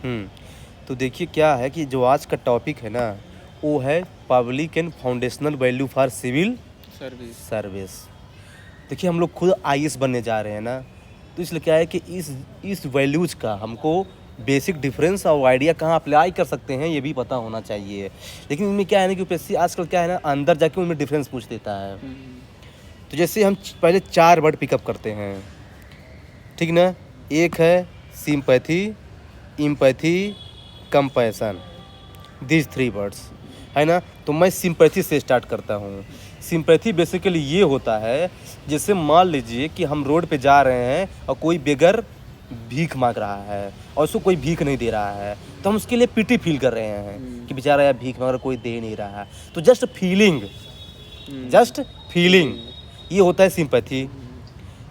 हुँ। तो देखिए क्या है कि जो आज का टॉपिक है ना, वो है public and foundational value for civil service. Service. देखिए हम लोग खुद आईएएस बनने जा रहे हैं ना, तो इसलिए क्या है कि इस वैल्यूज़ का हमको बेसिक डिफरेंस और आइडिया कहाँ अप्लाई कर सकते हैं, ये भी पता होना चाहिए। लेकिन इनमें क्या है ना कि यूपीएससी आजकल क्या है ना, अंदर जाके उनमें डिफरेंस पूछ देता है। तो जैसे हम पहले 4 वर्ड पिकअप करते हैं, ठीक ना? एक है sympathy, empathy, compassion, these 3 words, है ना? तो मैं सिम्पैथी से स्टार्ट करता हूँ। सिम्पैथी बेसिकली ये होता है, जैसे मान लीजिए कि हम रोड पे जा रहे हैं और कोई बेगर भीख माँग रहा है और उसको कोई भीख नहीं दे रहा है, तो हम उसके लिए पिटी फील कर रहे हैं कि बेचारा यार भीख माँग रहा है, कोई दे नहीं रहा है। तो जस्ट फीलिंग ये होता है सिम्पैथी।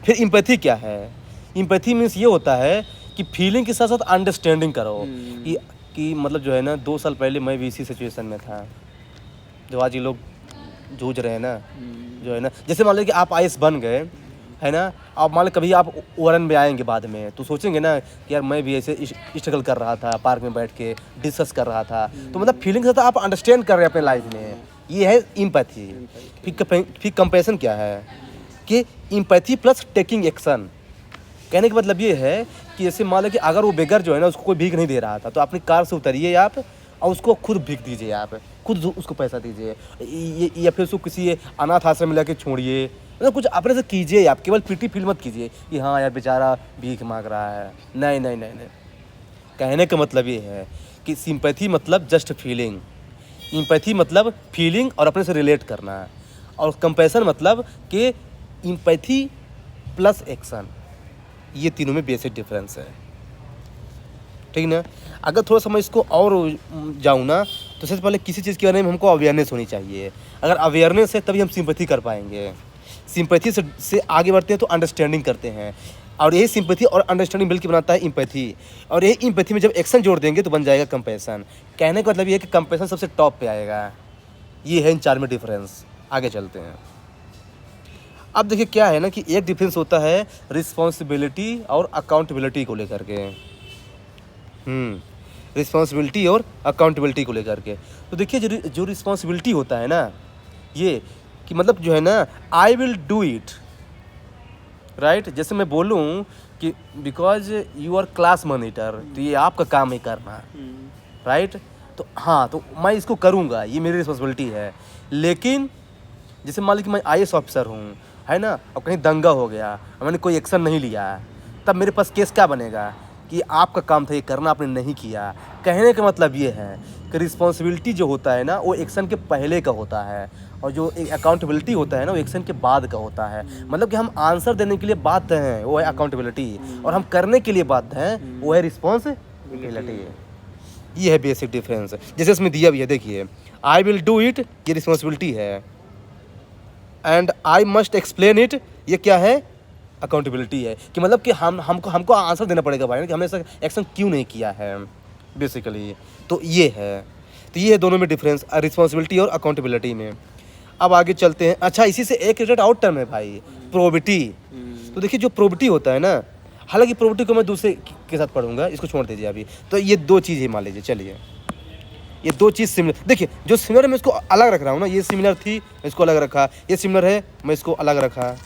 फिर एम्पैथी क्या है? एम्पैथी मीन्स ये होता है कि फीलिंग के साथ साथ अंडरस्टैंडिंग करो कि मतलब जो है ना, 2 साल पहले मैं भी इसी सिचुएशन में था जो आज ये लोग जूझ रहे हैं ना, जो है ना, जैसे मान लो कि आप आईएएस बन गए, है ना? अब मान लो कभी आप ओरन में आएंगे बाद में, तो सोचेंगे ना कि यार मैं भी ऐसे स्ट्रगल कर रहा था, पार्क में बैठ के डिस्कस कर रहा था। तो मतलब फीलिंग के साथ आप अंडरस्टैंड कर रहे हैं अपने लाइफ में, ये है एम्पैथी। फिर कंपैशन क्या है कि एम्पैथी प्लस टेकिंग एक्शन। कहने का मतलब ये है कि जैसे मान लो कि अगर वो बेगर जो है ना, उसको कोई भीख नहीं दे रहा था, तो अपनी कार से उतरिए आप और उसको खुद भीख दीजिए, आप खुद उसको पैसा दीजिए, या फिर उसको किसी अनाथ आश्रम में लाके छोड़िए, मतलब कुछ अपने से कीजिए। आप केवल पिटी फील मत कीजिए कि हाँ यार बेचारा भीख मांग रहा है। नहीं नहीं नहीं नहीं, कहने का मतलब ये है कि सिंपैथी मतलब जस्ट फीलिंग, एम्पैथी मतलब फीलिंग और अपने से रिलेट करना, और कंपैशन मतलब कि एम्पैथी प्लस एक्शन। ये तीनों में बेसिक डिफरेंस है, ठीक ना? अगर थोड़ा सा मैं इसको और जाऊँ ना, तो सबसे पहले किसी चीज़ के बारे में हमको अवेयरनेस होनी चाहिए। अगर अवेयरनेस है तभी हम सिंपैथी कर पाएंगे। सिंपैथी से आगे बढ़ते हैं तो अंडरस्टैंडिंग करते हैं, और यही सिंपैथी और अंडरस्टैंडिंग मिलकर बनाता है एम्पैथी, और यही एम्पैथी में जब एक्शन जोड़ देंगे तो बन जाएगा कंपैशन। कहने का मतलब ये है कि कंपैशन सबसे टॉप पे आएगा। ये है इन 4 में डिफरेंस। आगे चलते हैं। अब देखिए क्या है ना कि एक डिफरेंस होता है रिस्पॉन्सिबिलिटी और अकाउंटेबिलिटी को लेकर के। रिस्पॉन्सिबिलिटी और अकाउंटेबिलिटी को लेकर के, तो देखिए जो रिस्पॉन्सिबिलिटी होता है ना, ये कि मतलब जो है ना, I will do it, right? जैसे मैं बोलूँ कि because you are class monitor, तो ये आपका काम है करना, राइट? तो हाँ, तो मैं इसको करूँगा, ये मेरी रिस्पॉन्सिबिलिटी है। लेकिन जैसे मान लीजिए कि मैं आईएएस ऑफिसर हूँ, है ना, और कहीं दंगा हो गया और मैंने कोई एक्शन नहीं लिया, तब मेरे पास केस क्या बनेगा कि आपका काम था ये करना, आपने नहीं किया। कहने का मतलब ये है कि रिस्पॉन्सिबिलिटी जो होता है ना, वो एक्शन के पहले का होता है, और जो अकाउंटेबिलिटी होता है ना, वो एक्शन के बाद का होता है। मतलब कि हम आंसर देने के लिए बाध्य हैं, वो है अकाउंटेबिलिटी, और हम करने के लिए बाध्य हैं, वो है रिस्पॉन्सिबिलिटी। ये है बेसिक डिफरेंस। जैसे इसमें दिया भी है, देखिए, आई विल डू इट, ये रिस्पॉन्सिबिलिटी है, and I must explain it, ये क्या है? अकाउंटेबिलिटी है। कि मतलब कि हमको आंसर देना पड़ेगा भाई कि हमने ऐसा एक्शन क्यों नहीं किया है, बेसिकली। तो ये है दोनों में डिफरेंस, रिस्पॉन्सिबिलिटी और अकाउंटेबिलिटी में। अब आगे चलते हैं। अच्छा, इसी से एक रिलेटेड आउट टर्म है भाई, प्रोबिटी। तो देखिए जो प्रोबिटी होता है ना, हालांकि प्रोबिटी को मैं दूसरे के साथ पढ़ूंगा, इसको छोड़ दीजिए अभी। तो ये 2 चीज़ ही मान लीजिए, चलिए ये 2 चीज़ सिमिलर। देखिए जो सिमिलर है मैं इसको अलग रख रहा हूँ ना, ये सिमिलर थी मैं इसको अलग रखा, ये सिमिलर है मैं इसको अलग रखा,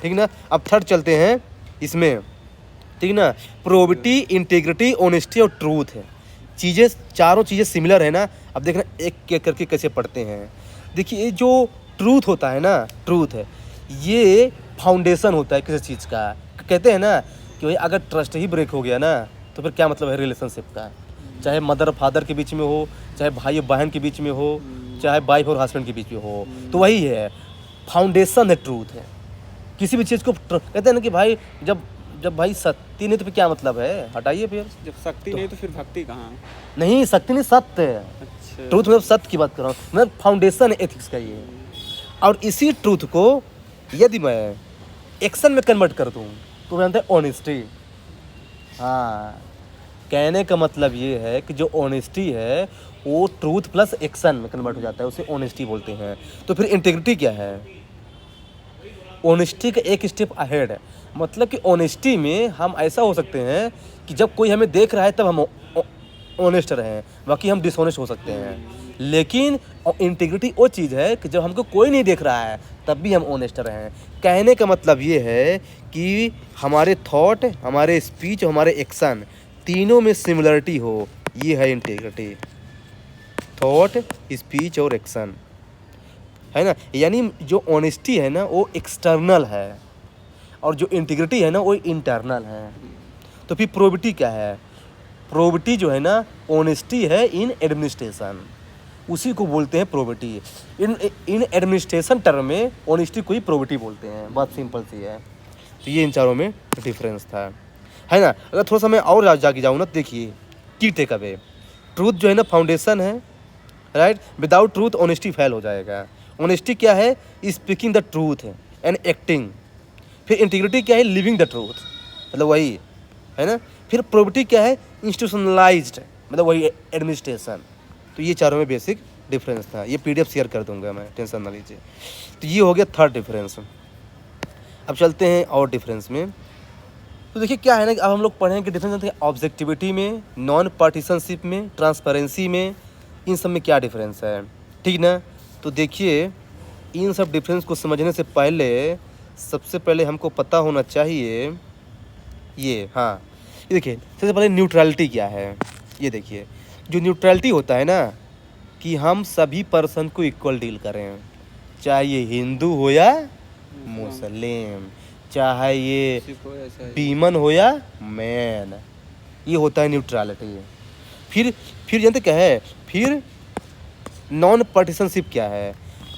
ठीक ना? अब थर्ड चलते हैं इसमें, ठीक ना? प्रोबिटी, इंटीग्रिटी, ऑनेस्टी और ट्रूथ है। चीज़ें, चारों चीज़ें सिमिलर है ना। अब देखना एक एक करके कैसे पढ़ते हैं। देखिए ये जो ट्रूथ होता है ना, ट्रूथ है, ये फाउंडेशन होता है किसी चीज़ का। कहते हैं ना कि भाई अगर ट्रस्ट ही ब्रेक हो गया ना, तो फिर क्या मतलब है रिलेशनशिप का? चाहे मदर फादर के बीच में हो, चाहे भाई बहन के बीच में हो, चाहे वाइफ और हस्बैंड के बीच में हो, तो वही है, फाउंडेशन है, ट्रूथ है किसी भी चीज़ को। कहते हैं ना कि भाई जब भाई शक्ति नहीं तो फिर क्या मतलब है, हटाइए फिर। जब शक्ति नहीं तो फिर भक्ति कहाँ? नहीं, शक्ति नहीं, सत्य है। अच्छा। ट्रूथ मतलब सत्य की बात कर रहा हूँ, मतलब फाउंडेशन है एथिक्स का ये। और इसी ट्रूथ को यदि मैं एक्शन में कन्वर्ट कर दूँ तो जानते हैं ऑनेस्टी। हाँ, कहने का मतलब ये है कि जो ऑनेस्टी है वो ट्रूथ प्लस एक्शन में कन्वर्ट हो जाता है, उसे ऑनेस्टी बोलते हैं। तो फिर इंटीग्रिटी क्या है? ऑनेस्टी का एक स्टेप अहेड है। मतलब कि ऑनेस्टी में हम ऐसा हो सकते हैं कि जब कोई हमें देख रहा है तब हम ऑनेस्ट रहें, बाकी हम डिसऑनेस्ट हो सकते हैं। लेकिन इंटीग्रिटी वो चीज़ है कि जब हमको कोई नहीं देख रहा है तब भी हम ऑनेस्ट रहें। कहने का मतलब ये है कि हमारे थॉट, हमारे स्पीच और हमारे एक्शन तीनों में सिमिलरिटी हो, ये है इंटीग्रिटी। थॉट, स्पीच और एक्शन, है ना। यानी जो ऑनेस्टी है ना वो एक्सटर्नल है और जो इंटीग्रिटी है ना वो इंटरनल है। तो फिर प्रोबिटी क्या है? प्रोबिटी जो है ना ऑनेस्टी है इन एडमिनिस्ट्रेशन, उसी को बोलते हैं प्रोबिटी। इन एडमिनिस्ट्रेशन टर्म में ऑनेस्टी को ही प्रोबिटी बोलते हैं। बात सिंपल सी है। तो ये इन चारों में डिफरेंस था, है ना। अगर थोड़ा सा मैं और जाके जाऊँ ना, देखिए की टेक अवे। ट्रूथ जो है ना फाउंडेशन है, right. Without truth honesty fail हो जाएगा। ऑनेस्टी क्या है? Speaking the truth and acting. फिर इंटीग्रिटी क्या है? लिविंग द ट्रूथ, मतलब वही, है ना। फिर प्रोबिटी क्या है? इंस्टीट्यूशनलाइज्ड, मतलब वही एडमिनिस्ट्रेशन। तो ये चारों में बेसिक डिफरेंस था। ये PDF शेयर कर दूंगा मैं, टेंशन ना लीजिए। तो ये हो गया थर्ड डिफरेंस। अब चलते हैं और डिफरेंस में। तो देखिए क्या है ना कि अब हम लोग पढ़ेंगे डिफरेंस ऑब्जेक्टिविटी में, नॉन पार्टीशनशिप में, ट्रांसपेरेंसी में, इन सब में क्या डिफरेंस है, ठीक ना। तो देखिए इन सब डिफरेंस को समझने से पहले सबसे पहले हमको पता होना चाहिए ये, हाँ ये देखिए सबसे पहले न्यूट्रलिटी क्या है। ये देखिए जो न्यूट्रलिटी होता है ना कि हम सभी पर्सन को इक्वल डील करें, चाहे ये हिंदू हो या मुस्लिम, चाहे ये सिर्फ ऐसा ही। बीमन हो या मैन, ये होता है न्यूट्रलिटी। फिर जानते क्या है? फिर नॉन पार्टीशनशिप क्या है?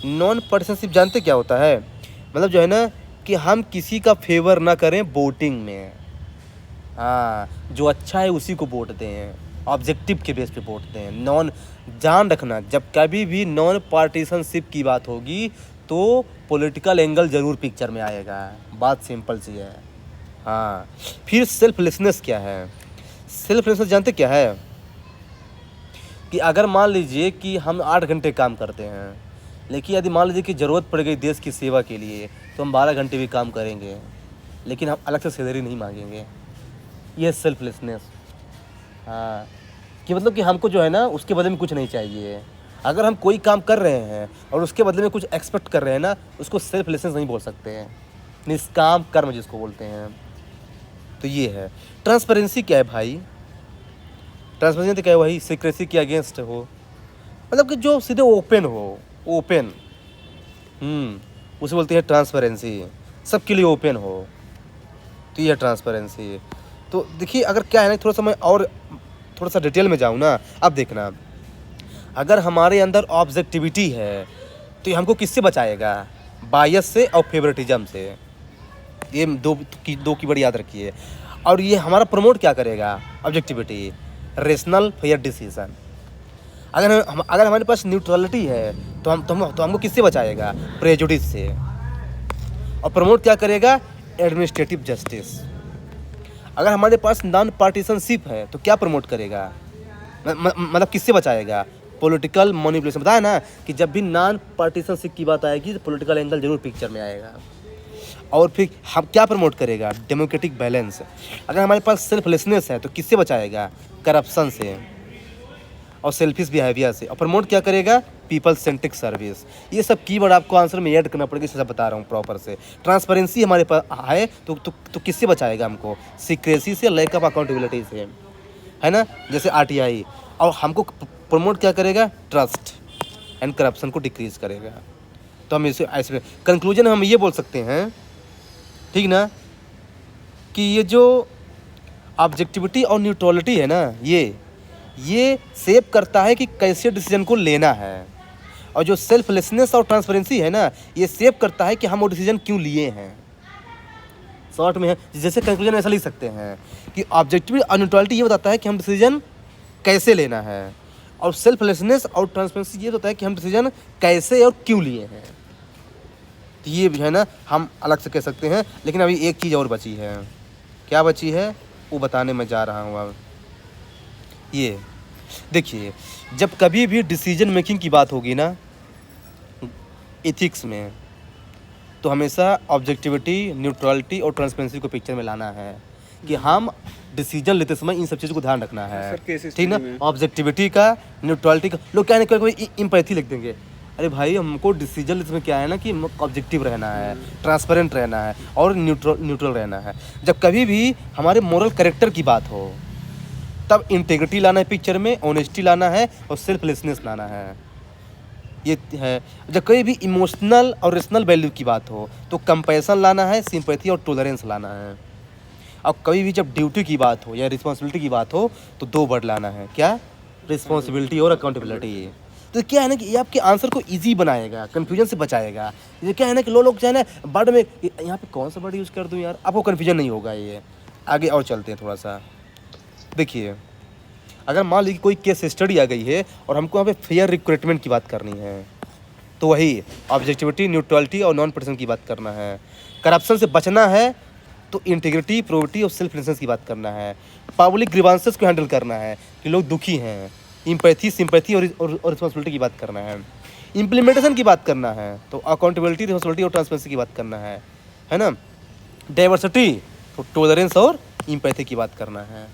नॉन पार्टीशनशिप जानते क्या होता है? मतलब जो है ना कि हम किसी का फेवर ना करें वोटिंग में। हाँ, जो अच्छा है उसी को वोट दें, ऑब्जेक्टिव के बेस पे वोट दें। नॉन, जान रखना जब कभी भी नॉन पार्टीशनशिप की बात होगी तो पॉलिटिकल एंगल ज़रूर पिक्चर में आएगा। बात सिंपल सी है। हाँ, फिर सेल्फलेसनेस क्या है? सेल्फलेसनेस जानते क्या है? कि अगर मान लीजिए कि हम 8 घंटे काम करते हैं, लेकिन यदि मान लीजिए कि ज़रूरत पड़ गई देश की सेवा के लिए तो हम 12 घंटे भी काम करेंगे, लेकिन हम अलग से सैलरी नहीं मांगेंगे। ये सेल्फलेसनेस। हाँ, कि मतलब कि हमको जो है ना उसके बदले में कुछ नहीं चाहिए। अगर हम कोई काम कर रहे हैं और उसके बदले में कुछ एक्सपेक्ट कर रहे हैं ना, उसको सेल्फलेसनेस नहीं बोल सकते हैं, निष्काम कर्म जिसको बोलते हैं। तो ये है। ट्रांसपेरेंसी क्या है भाई? ट्रांसपेरेंसी क्या है? वही सीक्रेसी के अगेंस्ट हो, मतलब कि जो सीधे ओपन हो, ओपन, उसे बोलते हैं ट्रांसपेरेंसी। सबके लिए ओपन हो, तो ये है ट्रांसपेरेंसी। तो देखिए अगर क्या है ना, थोड़ा सा मैं और थोड़ा सा डिटेल में जाऊँ ना। अब देखना, अगर हमारे अंदर ऑब्जेक्टिविटी है तो ये हमको किससे बचाएगा? बायस से और फेवरेटिज्म से। ये दो की बड़ी याद रखिए। और ये हमारा प्रमोट क्या करेगा? Objectivity, rational fair decision. अगर हमारे पास न्यूट्रलिटी है तो हमको किससे बचाएगा? प्रेजुडिस से। और प्रमोट क्या करेगा? Administrative justice. अगर हमारे पास नॉन पार्टीशनशिप है तो क्या प्रमोट करेगा? मतलब किससे बचाएगा? Political manipulation. बताया ना कि जब भी नॉन पार्टीशनशिप की बात आएगी तो पॉलिटिकल एंगल जरूर पिक्चर में आएगा। और फिर हम क्या प्रमोट करेगा? Democratic balance. अगर हमारे पास सेल्फलेसनेस है तो किससे बचाएगा? करप्शन से और सेल्फिश बिहेवियर से। और प्रमोट क्या करेगा? People centric service. ये सब कीवर्ड आपको आंसर में ऐड करना पड़ेगा, इससे बता रहा हूँ प्रॉपर से। ट्रांसपेरेंसी हमारे पास है तो किससे बचाएगा हमको? सीक्रेसी से, लैक ऑफ अकाउंटेबिलिटी से, है ना, जैसे RTI। और हमको प्रमोट क्या करेगा? ट्रस्ट एंड करप्शन को डिक्रीज करेगा। तो हम इसे ऐसे कंक्लूजन हम ये बोल सकते हैं, ठीक ना, कि ये जो ऑब्जेक्टिविटी और न्यूट्रलिटी है ना, ये सेव करता है कि कैसे डिसीजन को लेना है। और जो सेल्फलेसनेस और ट्रांसपेरेंसी है ना, ये सेव करता है कि हम वो डिसीजन क्यों लिए हैं। शॉर्ट में है, जैसे कंक्लूजन ऐसा लिख सकते हैं कि ऑब्जेक्टिविटी और न्यूट्रलिटी ये बताता है कि हम डिसीजन कैसे लेना है, और सेल्फलेसनेस और ट्रांसपेरेंसी ये बताता है कि हम डिसीजन कैसे और क्यों लिए हैं। तो ये जो है ना हम अलग से कह सकते हैं। लेकिन अभी एक चीज़ और बची है। क्या बची है वो बताने में जा रहा हूँ अब। ये देखिए, जब कभी भी डिसीजन मेकिंग की बात होगी ना एथिक्स में, तो हमेशा ऑब्जेक्टिविटी, न्यूट्रलिटी और ट्रांसपेरेंसी को पिक्चर में लाना है। कि हम डिसीजन लेते समय इन सब चीज़ों को ध्यान रखना है, सर, केस ठीक ना। स्टडी में। ऑब्जेक्टिविटी का, न्यूट्रलिटी का, लोग क्या है ना कोई इम्पैथी लिख देंगे। अरे भाई हमको डिसीजन लेते समय क्या है ना कि ऑब्जेक्टिव रहना है, ट्रांसपेरेंट रहना है और न्यूट्रल रहना है। जब कभी भी हमारे मोरल कैरेक्टर की बात हो तब इंटेग्रिटी लाना है पिक्चर में, ऑनेस्टी लाना है और सेल्फलेसनेस लाना है, ये है। जब कभी भी इमोशनल और रेशनल वैल्यू की बात हो तो कंपैशन लाना है, सिंपैथी और टॉलरेंस लाना है। और कभी भी जब ड्यूटी की बात हो या रिस्पॉन्सिबिलिटी की बात हो तो 2 वर्ड लाना है, क्या? रिस्पॉन्सिबिलिटी और अकाउंटेबिलिटी। तो क्या है ना कि ये आपके आंसर को इजी बनाएगा, कन्फ्यूजन से बचाएगा। ये क्या है ना कि लोग जो है ना वर्ड में यहाँ पे कौन सा वर्ड यूज़ कर दूँ यार, आपको कन्फ्यूजन नहीं होगा। ये आगे और चलते हैं थोड़ा सा। देखिए, अगर मान लीजिए कोई केस स्टडी आ गई है और हमको यहाँ पे फेयर रिक्रूटमेंट की बात करनी है तो वही ऑब्जेक्टिविटी, न्यूट्रलिटी और नॉन पार्टिसन की बात करना है। करप्शन से बचना है तो इंटीग्रिटी, प्रोबिटी और सेल्फ रिलेशंस की बात करना है। पब्लिक ग्रीवांसेस को हैंडल करना है कि लोग दुखी हैं। इम्पैथी, सिंपैथी और रिस्पॉन्सिबिलिटी की बात करना है। इम्प्लीमेंटेशन की बात करना है तो अकाउंटेबिलिटी, रिस्पॉन्सिबिलिटी और ट्रांसपेरेंसी की बात करना है ना। डाइवर्सिटी तो टॉलरेंस और इम्पैथी की बात करना है।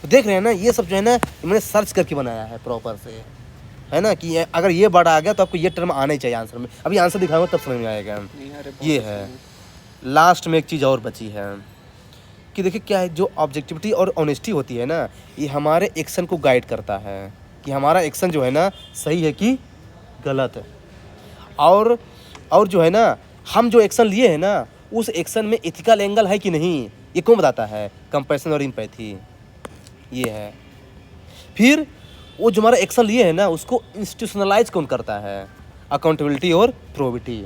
तो देख रहे हैं ना, ये सब जो है ना मैंने सर्च करके बनाया है प्रॉपर से, है ना, कि अगर ये वर्ड आ गया तो आपको ये टर्म आना ही चाहिए आंसर में। अभी आंसर दिखाऊंगा तब समझ में आएगा। नहीं, अरे बहुत ये अच्छे है। हैं। लास्ट में एक चीज़ और बची है कि देखिए क्या है, जो ऑब्जेक्टिविटी और ऑनेस्टी होती है ना, ये हमारे एक्शन को गाइड करता है कि हमारा एक्शन जो है ना सही है कि गलत है। और जो है ना, हम जो एक्शन लिए हैं ना उस एक्शन में एथिकल एंगल है कि नहीं, ये कौन बताता है? कंपैशन और एम्पैथी, ये है। फिर वो जो हमारा एक्शन लिए है ना उसको इंस्टीट्यूशनलाइज कौन करता है? अकाउंटेबिलिटी और प्रोबिटी।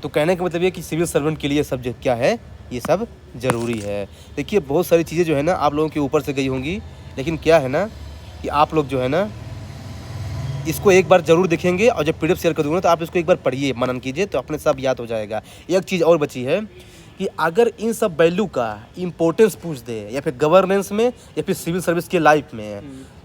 तो कहने का मतलब ये कि सिविल सर्वेंट के लिए सब जो क्या है, ये सब ज़रूरी है। देखिए बहुत सारी चीज़ें जो है ना आप लोगों के ऊपर से गई होंगी, लेकिन क्या है ना कि आप लोग जो है ना इसको एक बार ज़रूर देखेंगे और जब पीडीएफ शेयर कर दूँगा तो आप इसको एक बार पढ़िए, मनन कीजिए तो अपने सब याद हो जाएगा। एक चीज़ और बची है कि अगर इन सब वैल्यू का इम्पोर्टेंस पूछ दे या फिर गवर्नेंस में या फिर सिविल सर्विस के लाइफ में,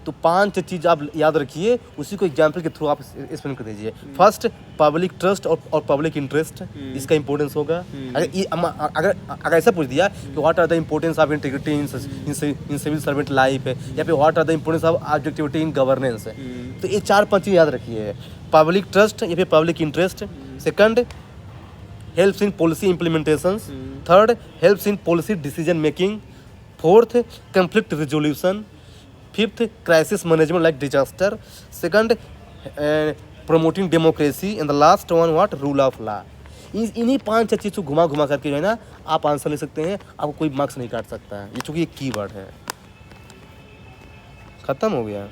तो 5 चीज़ आप याद रखिए, उसी को एग्जाम्पल के थ्रू आप एक्सप्लेन कर दीजिए। फर्स्ट, पब्लिक ट्रस्ट और पब्लिक इंटरेस्ट, इसका इंपॉर्टेंस होगा। अगर ऐसा पूछ दिया कि what are the importance of integrity in civil servant life या फिर what are the importance of objectivity in governance, तो ये 4-5 चीज़ याद रखिए। पब्लिक ट्रस्ट या फिर public interest. Second, helps in policy implementation. Third, helps in policy decision making. Fourth, conflict resolution. Fifth, crisis management like disaster. Second, promoting democracy. And the last one what, rule of law. इन्हीं 5 चीज़ को घुमा करके जो है ना आप answer ले सकते हैं, आपको कोई मार्क्स नहीं काट सकता है, ये चूँकि एक कीवर्ड है। ख़त्म हो गया।